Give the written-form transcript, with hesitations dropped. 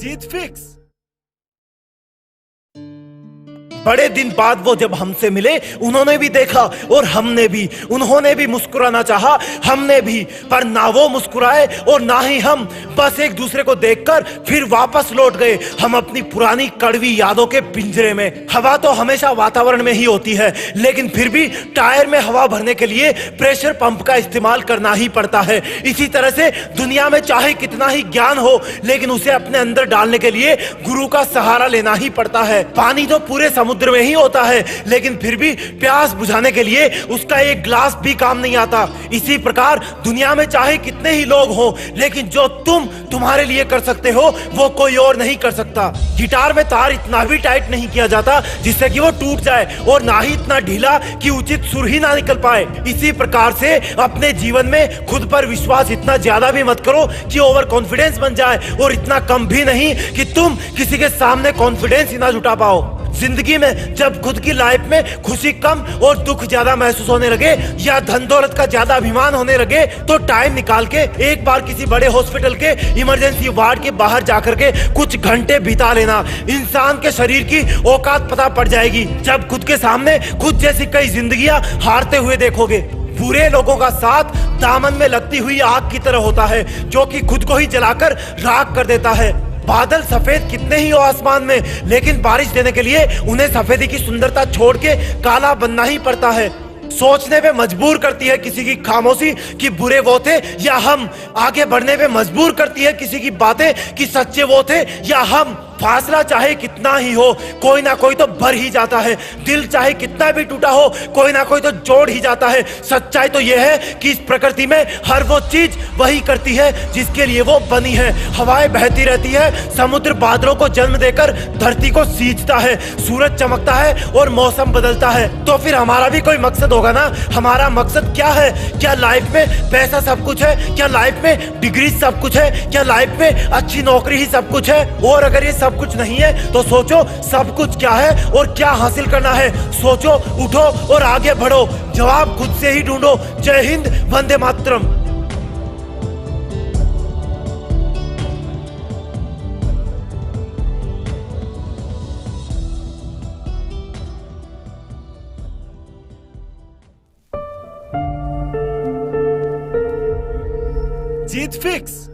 जीत fix. बड़े दिन बाद वो जब हमसे मिले, उन्होंने भी देखा और हमने भी। उन्होंने भी मुस्कुराना चाहा, हमने भी, पर ना वो मुस्कुराए और ना ही हम। बस एक दूसरे को देखकर फिर वापस लौट गए हम अपनी पुरानी कड़वी यादों के पिंजरे में। हवा तो हमेशा वातावरण में ही होती है, लेकिन फिर भी टायर में हवा भरने के लिए प्रेशर पंप का इस्तेमाल करना ही पड़ता है। इसी तरह से दुनिया में चाहे कितना ही ज्ञान हो, लेकिन उसे अपने अंदर डालने के लिए गुरु का सहारा लेना ही पड़ता है। पानी तो पूरे समुद्र में ही होता है, लेकिन फिर भी प्यास बुझाने के लिए उसका एक ग्लास भी काम नहीं आता। इसी प्रकार दुनिया में चाहे कितने ही लोग हो, लेकिन जो तुम तुम्हारे लिए कर सकते हो वो कोई और नहीं कर सकता। गिटार में तार इतना भी टाइट नहीं किया जाता जिससे कि वो टूट जाए, और ना ही इतना ढीला कि उचित सुर ही ना निकल पाए। इसी प्रकार से अपने जीवन में खुद पर विश्वास इतना ज्यादा भी मत करो कि ओवर कॉन्फिडेंस बन जाए, और इतना कम भी नहीं कि तुम किसी के सामने कॉन्फिडेंस ही ना जुटा पाओ। जिंदगी में जब खुद की लाइफ में खुशी कम और दुख ज्यादा महसूस होने लगे, या धन दौलत का ज्यादा अभिमान होने लगे, तो टाइम निकाल के एक बार किसी बड़े हॉस्पिटल के इमरजेंसी वार्ड के बाहर जाकर के कुछ घंटे बिता लेना। इंसान के शरीर की औकात पता पड़ जाएगी जब खुद के सामने खुद जैसी कई जिंदगियां हारते हुए देखोगे। बुरे लोगों का साथ दामन में लगती हुई आग की तरह होता है, जो कि खुद को ही जलाकर राख कर देता है। बादल सफेद कितने ही हो आसमान में, लेकिन बारिश देने के लिए उन्हें सफेदी की सुंदरता छोड़ के काला बनना ही पड़ता है। सोचने पे मजबूर करती है किसी की खामोशी कि बुरे वो थे या हम। आगे बढ़ने पे मजबूर करती है किसी की बातें कि सच्चे वो थे या हम। फासला चाहे कितना ही हो, कोई ना कोई तो भर ही जाता है। दिल चाहे कितना भी टूटा हो, कोई ना कोई तो जोड़ ही जाता है। सच्चाई तो यह है कि इस प्रकृति में हर वो चीज वही करती है जिसके लिए वो बनी है। हवाएं बहती रहती है, समुद्र बादलों को जन्म देकर धरती को सींचता है, सूरज चमकता है और मौसम बदलता है। तो फिर हमारा भी कोई मकसद होगा ना। हमारा मकसद क्या है? क्या लाइफ में पैसा सब कुछ है? क्या लाइफ में डिग्री सब कुछ है? क्या लाइफ में अच्छी नौकरी ही सब कुछ है? और अगर ये सब कुछ नहीं है तो सोचो सब कुछ क्या है और क्या हासिल करना है। सोचो, उठो और आगे बढ़ो। जवाब खुद से ही ढूंढो। जय हिंद, वंदे मातरम। जीत फिक्स।